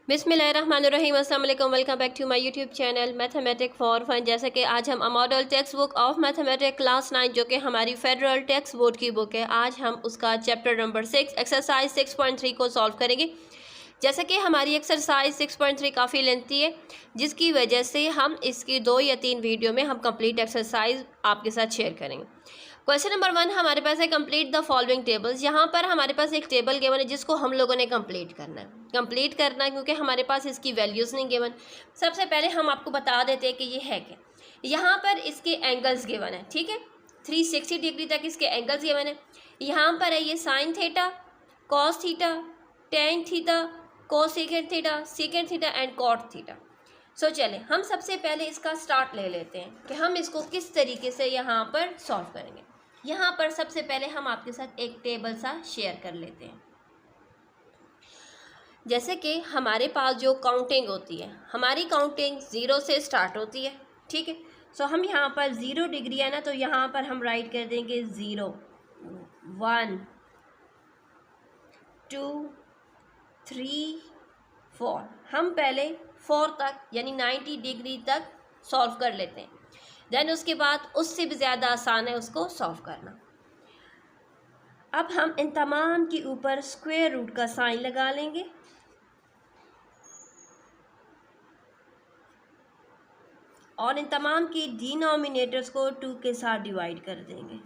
बिस्मिल्लाहिर्रहमानिर्रहीम, अस्सलाम वालेकुम। Welcome back to my YouTube channel mathematic for fun. जैसे कि आज हम model text book of mathematic class 9 जो कि हमारी फेडरल टेक्स्ट बोर्ड की बुक है, आज हम उसका चैप्टर नंबर 6 एक्सरसाइज 6.3 को सॉल्व करेंगे। जैसे कि हमारी एक्सरसाइज 6.3 काफ़ी लेंथी है, जिसकी वजह से हम इसकी 2 या 3 वीडियो में हम कंप्लीट एक्सरसाइज आपके साथ शेयर करेंगे। क्वेश्चन नंबर 1 हमारे पास है कंप्लीट द फॉलोइंग टेबल्स। यहाँ पर हमारे पास एक टेबल गिवन है जिसको हम लोगों ने कंप्लीट करना है क्योंकि हमारे पास इसकी वैल्यूज़ नहीं गिवन। सबसे पहले हम आपको बता देते हैं कि ये है क्या। यहाँ पर इसके एंगल्स गिवन है, ठीक है, 360 डिग्री तक इसके एंगल्स गिवन है। यहाँ पर है ये sine theta, cos theta, tan theta, cosecant theta, secant theta and cot theta. So चले हम सबसे पहले इसका स्टार्ट ले लेते हैं कि हम इसको किस तरीके से यहाँ पर सॉल्व करेंगे। यहाँ पर सबसे पहले हम आपके साथ एक टेबल सा शेयर कर लेते हैं। जैसे कि हमारे पास जो काउंटिंग होती है, हमारी काउंटिंग 0 से स्टार्ट होती है, ठीक है। सो हम यहाँ पर 0 डिग्री है ना, तो यहाँ पर हम राइट कर देंगे 0, 1, 2, 3, 4। हम पहले 4 तक यानी 90 डिग्री तक सॉल्व कर लेते हैं। देन उसके बाद उससे भी ज़्यादा आसान है उसको सॉल्व करना। अब हम इन तमाम के ऊपर स्क्वायर रूट का साइन लगा लेंगे और इन तमाम की डिनोमिनेटर्स को 2 के साथ डिवाइड कर देंगे।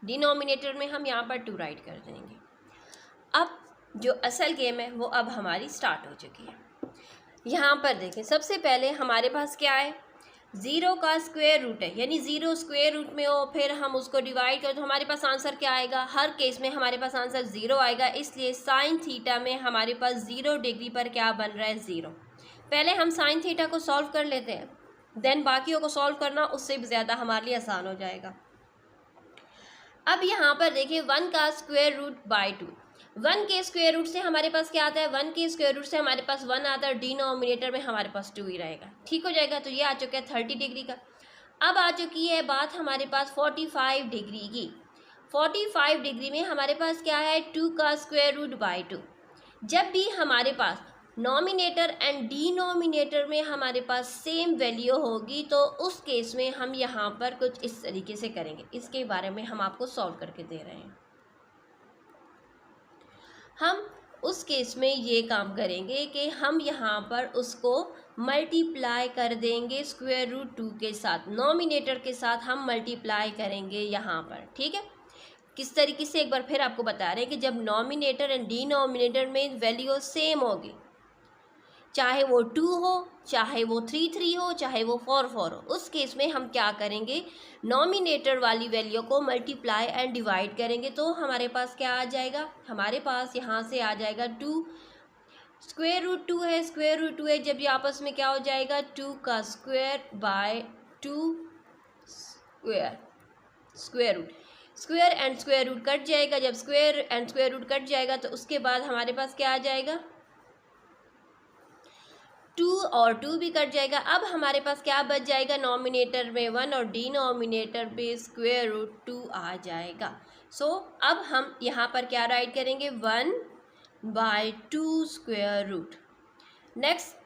डिनोमिनेटर में हम यहाँ पर 2 राइट कर देंगे। अब जो असल गेम है वो अब हमारी स्टार्ट हो चुकी है। यहाँ पर देखें, सबसे पहले हमारे पास क्या है, 0 का स्क्वायर रूट है, यानी 0 स्क्वायर रूट में हो, फिर हम उसको डिवाइड करें तो हमारे पास आंसर क्या आएगा। हर केस में हमारे पास आंसर 0 आएगा, इसलिए साइन थीटा में हमारे पास 0 डिग्री पर क्या बन रहा है, 0। पहले हम साइन थीटा को सॉल्व कर लेते हैं, देन बाकियों को सॉल्व करना उससे भी ज़्यादा हमारे लिए आसान हो जाएगा। अब यहाँ पर देखिए 1 का स्क्वायर रूट बाई 2, 1 के स्क्वायर रूट से हमारे पास क्या आता है, 1 के स्क्वायर रूट से हमारे पास 1 आता है, डिनोमिनेटर में हमारे पास 2 ही रहेगा, ठीक हो जाएगा। तो ये आ चुका है 30 डिग्री का। अब आ चुकी है बात हमारे पास 45 डिग्री की। 45 डिग्री में हमारे पास क्या है, 2 का स्क्वायर रूट बाई 2। जब भी हमारे पास नॉमिनेटर एंड डिनोमिनेटर में हमारे पास सेम वैल्यू होगी तो उस केस में हम यहाँ पर कुछ इस तरीके से करेंगे। इसके बारे में हम आपको सॉल्व करके दे रहे हैं। हम उस केस में ये काम करेंगे कि हम यहाँ पर उसको मल्टीप्लाई कर देंगे स्क्वायर रूट 2 के साथ, नॉमिनेटर के साथ हम मल्टीप्लाई करेंगे यहाँ पर, ठीक है। किस तरीके से एक बार फिर आपको बता रहे हैं कि जब नॉमिनेटर एंड डिनोमिनेटर में वैल्यू सेम होगी, चाहे वो 2 हो, चाहे वो 3 हो, चाहे वो 4 हो, उस केस में हम क्या करेंगे, नॉमिनेटर वाली वैल्यू को मल्टीप्लाई एंड डिवाइड करेंगे। तो हमारे पास क्या आ जाएगा, हमारे पास यहाँ से आ जाएगा 2, स्क्वायर रूट 2 है, स्क्वायर रूट 2 है, जब ये आपस में क्या हो जाएगा, 2 का square by 2 square, square root, square and square root cut जाएगा। जब square and square root cut जाएगा तो उसके बाद हमारे पास क्या आ जाएगा, 2 और 2 भी कट जाएगा। अब हमारे पास क्या बच जाएगा, नॉमिनेटर में 1 और डिनोमिनेटर में स्क्वायर रूट 2 आ जाएगा। सो अब हम यहाँ पर क्या राइट करेंगे, 1 बाय 2 स्क्वायर रूट। नेक्स्ट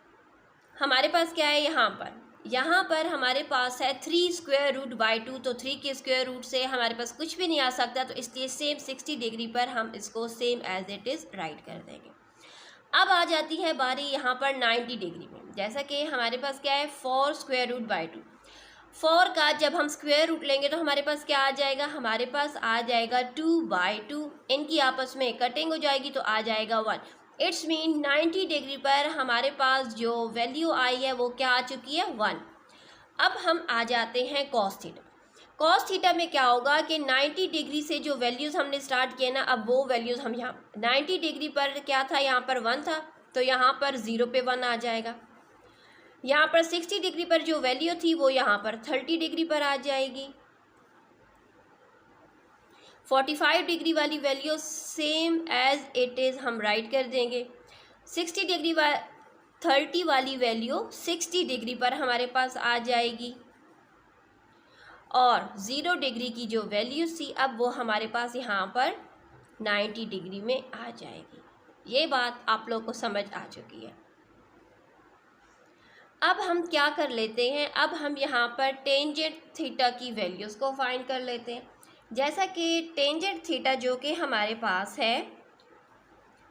हमारे पास क्या है, यहाँ पर हमारे पास है 3 स्क्वायर रूट बाई 2। तो 3 के स्क्वायर रूट से हमारे पास कुछ भी नहीं आ सकता, तो इसलिए सेम 60 डिग्री पर हम इसको same as it is write कर देंगे। अब आ जाती है बारी यहाँ पर 90 डिग्री में। जैसा कि हमारे पास क्या है, 4 स्क्वायर रूट बाई 2। 4 का जब हम स्क्वायर रूट लेंगे तो हमारे पास क्या आ जाएगा, हमारे पास आ जाएगा 2 बाई 2। इनकी आपस में कटिंग हो जाएगी तो आ जाएगा 1। इट्स मीन 90 डिग्री पर हमारे पास जो वैल्यू आई है वो क्या आ चुकी है, 1। अब हम आ जाते हैं कॉस थीटा। कॉस थीटा में क्या होगा कि 90 डिग्री से जो वैल्यूज़ हमने स्टार्ट किए ना, अब वो वैल्यूज़ हम यहाँ 90 डिग्री पर क्या था, यहाँ पर 1 था, तो यहाँ पर 0 पे 1 आ जाएगा। यहाँ पर 60 डिग्री पर जो वैल्यू थी वो यहाँ पर 30 डिग्री पर आ जाएगी। 45 डिग्री वाली value same as it is हम राइट कर देंगे। 60 डिग्री 30 वाली वैल्यू 60 डिग्री पर हमारे पास आ जाएगी और 0 डिग्री की जो वैल्यू थी अब वो हमारे पास यहाँ पर 90 डिग्री में आ जाएगी। ये बात आप लोग को समझ आ चुकी है। अब हम क्या कर लेते हैं, अब हम यहाँ पर टेंजेंट थीटा की वैल्यूज़ को फाइंड कर लेते हैं। जैसा कि टेंजेंट थीटा जो कि हमारे पास है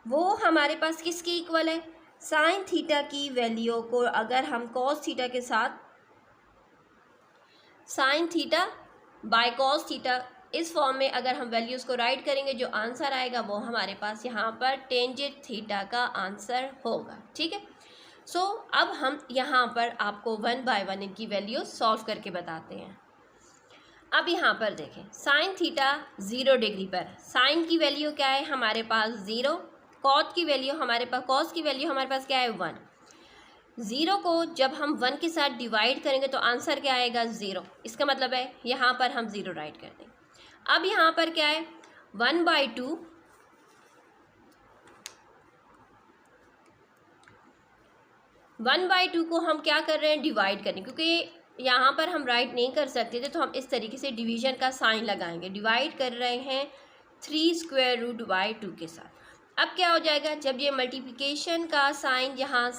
वो हमारे पास किसकी इक्वल है, साइन थीटा की वैल्यू को अगर हम कॉस थीटा के साथ sine theta by cos theta इस फॉर्म में अगर हम वैल्यूज़ को राइट करेंगे, जो आंसर आएगा वो हमारे पास यहाँ पर टेंजेंट थीटा का आंसर होगा। ठीक है, सो अब हम यहाँ पर आपको 1 बाय 1 इनकी वैल्यू सॉल्व करके बताते हैं। अब यहाँ पर देखें साइन थीटा 0 डिग्री पर साइन की वैल्यू क्या है हमारे पास 0, कॉस की वैल्यू हमारे पास क्या है 1। 0 को जब हम 1 के साथ डिवाइड करेंगे तो आंसर क्या आएगा 0। इसका मतलब है यहाँ पर हम 0 राइट कर देंगे। अब यहाँ पर क्या है 1/2 1/2 को हम क्या कर रहे हैं डिवाइड करें, क्योंकि यहाँ पर हम राइट नहीं कर सकते थे तो हम इस तरीके से डिवीजन का साइन लगाएंगे। डिवाइड कर रहे हैं 3√2 के साथ। अब क्या हो जाएगा, जब ये मल्टीप्लिकेशन का साइन यहाँ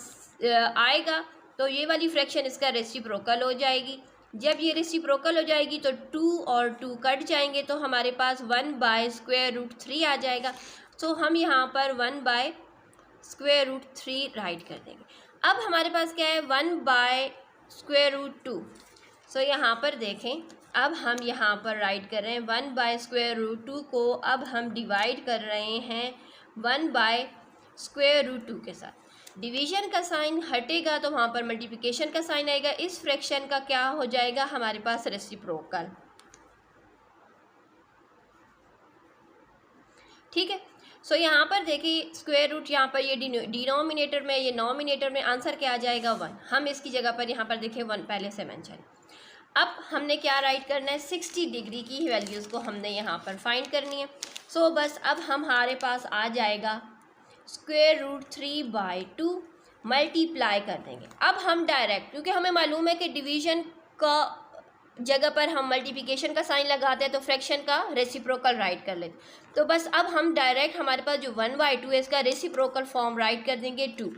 आएगा तो ये वाली फ्रैक्शन इसका रेसिप्रोकल हो जाएगी। जब ये रेसिप्रोकल हो जाएगी तो 2 और 2 कट जाएंगे तो हमारे पास 1/√3 आ जाएगा। सो हम यहाँ पर 1/√3 राइट कर देंगे। अब हमारे पास क्या है 1/√2। सो यहाँ पर देखें अब हम यहाँ पर राइट कर रहे हैं 1/√2 को अब हम डिवाइड कर रहे हैं 1/√2 के साथ। डिवीजन का साइन हटेगा तो वहाँ पर मल्टीप्लिकेशन का साइन आएगा। इस फ्रैक्शन का क्या हो जाएगा हमारे पास रेसिप्रोकल। ठीक है, सो यहाँ पर देखिए स्क्वायर रूट यहाँ पर ये डिनोमिनेटर में, ये नोमिनेटर में आंसर क्या आ जाएगा 1। हम इसकी जगह पर यहाँ पर देखिए 1 पहले से मेंशन। अब हमने क्या राइट करना है 60 डिग्री की वैल्यूज़ को हमने यहाँ पर फाइंड करनी है। सो बस अब हमारे पास आ जाएगा √3/2 मल्टीप्लाई कर देंगे। अब हम डायरेक्ट, क्योंकि हमें मालूम है कि डिवीजन का जगह पर हम मल्टीप्लिकेशन का साइन लगाते हैं तो फ्रैक्शन का रेसिप्रोकल राइट कर लेते, तो बस अब हम डायरेक्ट हमारे पास जो 1/2 है इसका रेसिप्रोकल फॉर्म राइट कर देंगे 2।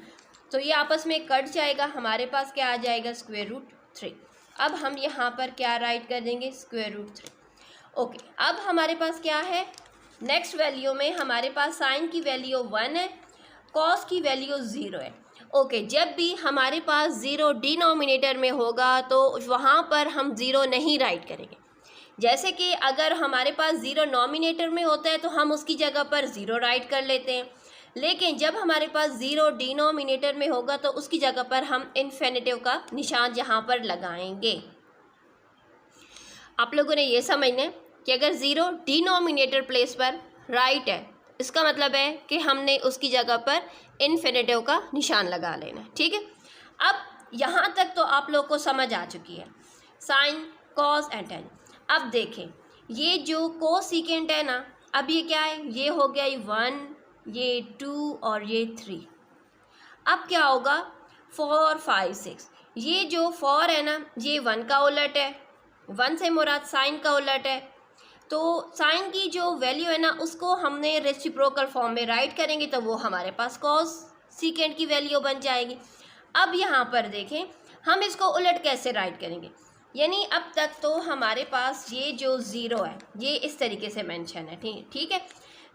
तो ये आपस में कट जाएगा, हमारे पास क्या आ जाएगा √3। अब हम यहाँ पर क्या राइट कर देंगे √3। ओके, अब हमारे पास क्या है नेक्स्ट वैल्यू में हमारे पास साइन की वैल्यू 1 है, कॉस की वैल्यू 0 है। ओके, जब भी हमारे पास 0 डिनोमिनेटर में होगा तो वहाँ पर हम 0 नहीं राइट करेंगे। जैसे कि अगर हमारे पास 0 नोमिनेटर में होता है तो हम उसकी जगह पर 0 राइट कर लेते हैं, लेकिन जब हमारे पास 0 डिनोमिनेटर में होगा तो उसकी जगह पर हम इन्फिनिटिव का निशान यहाँ पर लगाएंगे। आप लोगों ने ये समझना है कि अगर 0 डिनोमिनेटर प्लेस पर राइट है इसका मतलब है कि हमने उसकी जगह पर इन्फिनिटिव का निशान लगा लेना है। ठीक है, अब यहाँ तक तो आप लोग को समझ आ चुकी है साइन कॉस एंड टेन। अब देखें ये जो कोसिकेंट है ना, अब ये क्या है, ये हो गया 1, ये 2 और ये 3। अब क्या होगा 4 5 6, ये जो 4 है ना ये 1 का उलट है, 1 से मुराद साइन का उलट है। तो साइन की जो वैल्यू है ना उसको हमने रेसिप्रोकल फॉर्म में राइट करेंगे तो वो हमारे पास कॉस सीकेंट की वैल्यू बन जाएगी। अब यहाँ पर देखें हम इसको उलट कैसे राइट करेंगे, यानी अब तक तो हमारे पास ये जो 0 है ये इस तरीके से मेंशन है। ठीक है,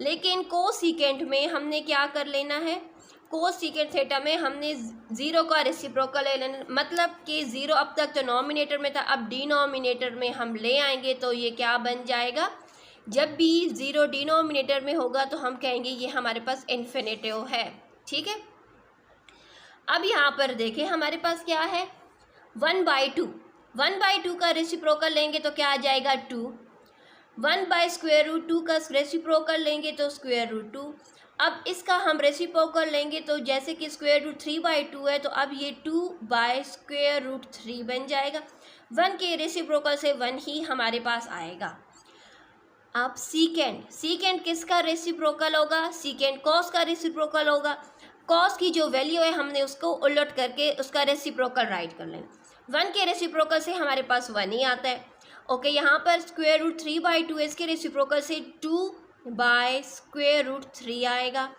लेकिन कोसिकेंट में हमने क्या कर लेना है, कोसिकेंट थीटा में हमने 0 का रेसिप्रोकल ले लेना, मतलब कि 0 अब तक तो नोमिनेटर में था, अब डिनोमिनेटर में हम ले आएंगे तो ये क्या बन जाएगा, जब भी 0 डिनोमिनेटर में होगा तो हम कहेंगे ये हमारे पास इन्फिनिटिव है। ठीक है, अब यहाँ पर देखें हमारे पास क्या है 1/2 का रेसिप्रोकल लेंगे तो क्या आ जाएगा 2, 1/√2 का रेसिप्रोकल लेंगे तो √2। अब इसका हम रेसिप्रोकल लेंगे तो जैसे कि √3/2 है तो अब ये 2/√3 बन जाएगा। 1 के रेसिप्रोकल से 1 ही हमारे पास आएगा। अब सीकेंट किसका रेसिप्रोकल होगा, सीकेंट कॉस का रेसिप्रोकल होगा। कॉस की जो वैल्यू है हमने उसको उलट करके उसका रेसिप्रोकल राइट कर लेना। 1 के रेसिप्रोकल से हमारे पास 1 ही आता है। ओके, यहाँ पर √3/2 इसके रेसिप्रोकल से 2/√3 आएगा।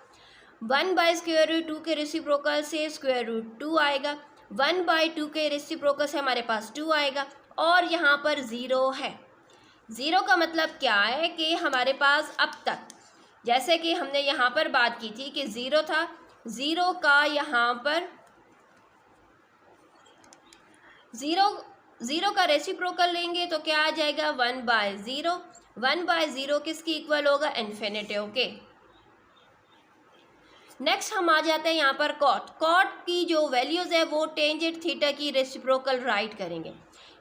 1/√2 के रेसिप्रोकल से √2 आएगा, 1/2 के रेसिप्रोकल से हमारे पास 2 आएगा, और यहाँ पर 0 है। 0 का मतलब क्या है कि हमारे पास अब तक जैसे कि हमने यहाँ पर बात की थी कि 0 था, 0 का यहाँ पर 0 का रेसिप्रोकल लेंगे तो क्या आ जाएगा 1/0। 1/0 किसकी इक्वल होगा, इन्फिनिटिव के। नेक्स्ट हम आ जाते हैं यहाँ पर कॉट की जो वैल्यूज़ है वो टेंजेंट थीटा की रेसिप्रोकल राइट करेंगे।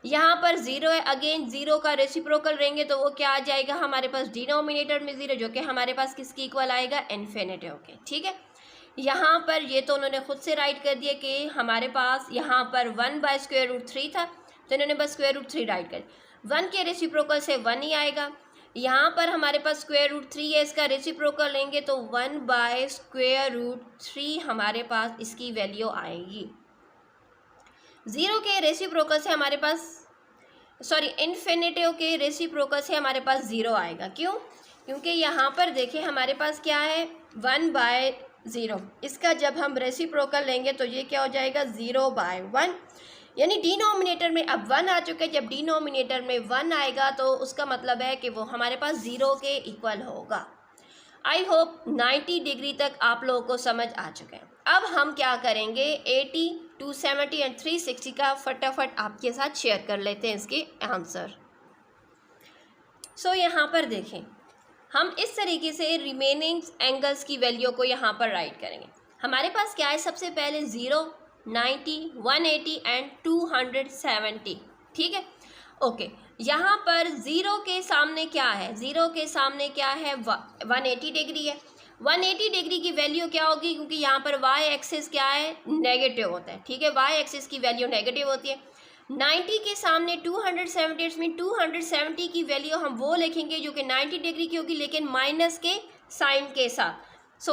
यहाँ पर 0 है, अगेन 0 का रेसिप्रोकल लेंगे तो वो क्या आ जाएगा हमारे पास डिनोमिनेटर में 0, जो कि हमारे पास किसकी इक्वल आएगा, इन्फिनिटिव के। ठीक है, यहाँ पर ये तो उन्होंने खुद से राइट कर दिया कि हमारे पास यहाँ पर 1/√3 था, तो इन्होंने बस √3 राइट कर। 1 के रेसिप्रोकल से 1 ही आएगा। यहाँ पर हमारे पास √3 है, इसका रेसिप्रोकल लेंगे तो 1/√3 हमारे पास इसकी वैल्यू आएगी। 0 के रेसिप्रोकल से हमारे पास इन्फिनिटिव के रेसिप्रोकल से हमारे पास 0 आएगा। क्यों? क्योंकि यहाँ पर देखिए हमारे पास क्या है 1/0, इसका जब हम रेसिप्रोकल लेंगे तो ये क्या हो जाएगा 0/1, यानी डिनोमिनेटर में अब 1 आ चुके हैं। जब डिनोमिनेटर में 1 आएगा तो उसका मतलब है कि वो हमारे पास 0 के इक्वल होगा। आई होप 90 डिग्री तक आप लोगों को समझ आ चुके हैं। अब हम क्या करेंगे 80, 270 एंड 360 का फटाफट आपके साथ शेयर कर लेते हैं इसके आंसर। यहाँ पर देखें हम इस तरीके से रिमेनिंग एंगल्स की वैल्यू को यहाँ पर राइट करेंगे। हमारे पास क्या है, सबसे पहले 0, 90, 180 एंड 270। ठीक है, ओके। यहाँ पर 0 के सामने क्या है, 0 के सामने क्या है 180 डिग्री है। 180 डिग्री की वैल्यू क्या होगी, क्योंकि यहाँ पर वाई एक्सिस क्या है, नेगेटिव होता है। ठीक है, वाई एक्सिस की वैल्यू नेगेटिव होती है। 90 के सामने 270, इसमें 270 की वैल्यू हम वो लिखेंगे जो कि 90 डिग्री की होगी, लेकिन माइनस के साइन के साथ।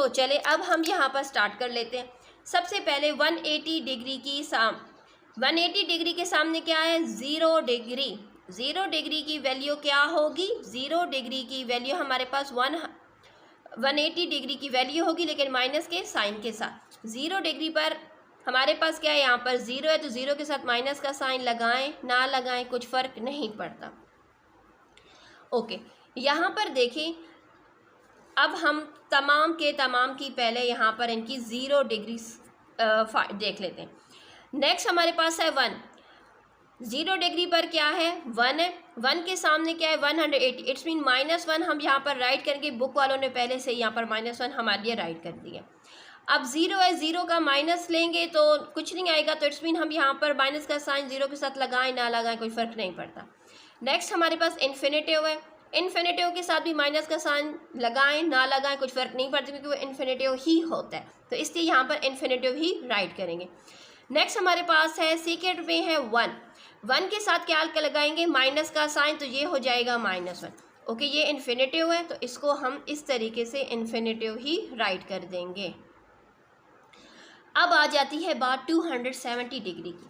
चले अब हम यहाँ पर स्टार्ट कर लेते हैं। सबसे पहले 180 डिग्री की 180 डिग्री के सामने क्या है 0 डिग्री। 0 डिग्री की वैल्यू क्या होगी, 0 डिग्री की वैल्यू हमारे पास 180 डिग्री की वैल्यू होगी, लेकिन माइनस के साइन के साथ। 0 डिग्री पर हमारे पास क्या है, यहाँ पर 0 है तो 0 के साथ माइनस का साइन लगाएं ना लगाएं कुछ फ़र्क नहीं पड़ता। ओके, यहाँ पर देखें अब हम तमाम की पहले यहाँ पर इनकी 0 डिग्री देख लेते हैं। नेक्स्ट हमारे पास है 1। 0 डिग्री पर क्या है 1 है, 1 के सामने क्या है 180, इट्स मीन -1 हम यहाँ पर राइट करेंगे। बुक वालों ने पहले से यहाँ पर -1 हमारे लिए राइट कर दिया। अब 0 है, 0 का माइनस लेंगे तो कुछ नहीं आएगा, तो इट्स मीन हम यहाँ पर माइनस का साइन 0 के साथ लगाएं ना लगाएं कोई फ़र्क नहीं पड़ता। नेक्स्ट हमारे पास इन्फिनिटिव है, इन्फिनिटिव के साथ भी माइनस का साइन लगाएं ना लगाएं कुछ फ़र्क नहीं पड़ता, क्योंकि वो इन्फिनिटिव ही होता है, तो इसलिए यहाँ पर इन्फिनिटिव ही राइट करेंगे। नेक्स्ट हमारे पास है सेकेंड में है 1 के साथ क्या लगाएंगे माइनस का साइन, तो ये हो जाएगा -1। ओके, ये इन्फिनिटिव है तो इसको हम इस तरीके से इन्फिनिटिव ही राइट कर देंगे। अब आ जाती है बात 270 डिग्री की।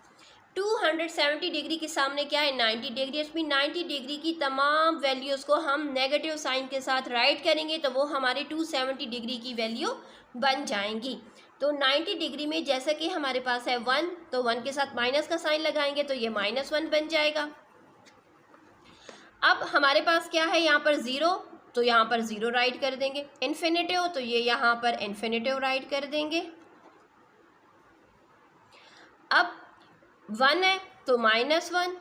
270 डिग्री के सामने क्या है 90 डिग्री, इसमें 90 डिग्री की तमाम वैल्यूज़ को हम नेगेटिव साइन के साथ राइट करेंगे तो वो हमारे 270 डिग्री की वैल्यू बन जाएंगी। तो 90 डिग्री में जैसा कि हमारे पास है 1, तो 1 के साथ माइनस का साइन लगाएंगे तो ये -1 बन जाएगा। अब हमारे पास क्या है यहाँ पर 0, तो यहाँ पर 0 राइट कर देंगे। इन्फिनिटिव, तो ये यहाँ पर इन्फिनिटिव राइट कर देंगे। अब 1 है तो -1,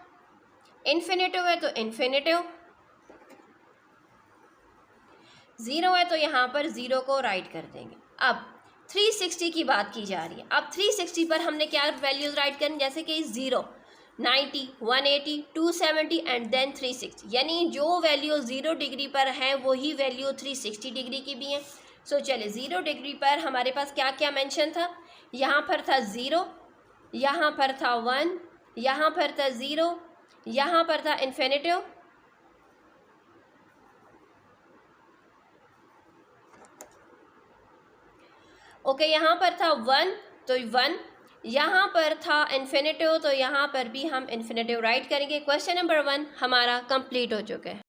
इन्फिनिटिव है तो इन्फिनिटिव, 0 है तो यहाँ पर 0 को राइट कर देंगे। अब 360 की बात की जा रही है। अब 360 पर हमने क्या वैल्यूज़ राइट करनी, जैसे कि 0, 90, 180, 270 एंड देन 360, यानी जो वैल्यू 0 डिग्री पर है वही वैल्यू 360 डिग्री की भी है। चलिए 0 डिग्री पर हमारे पास क्या क्या मेंशन था, यहाँ पर था 0, यहाँ पर था 1, यहाँ पर था 0, यहाँ पर था इन्फिनिटिव, ओके, यहाँ पर था 1 तो 1, यहाँ पर था इन्फिनिटिव तो यहाँ पर भी हम इन्फिनिटिव राइट करेंगे। क्वेश्चन नंबर 1 हमारा कंप्लीट हो चुका है।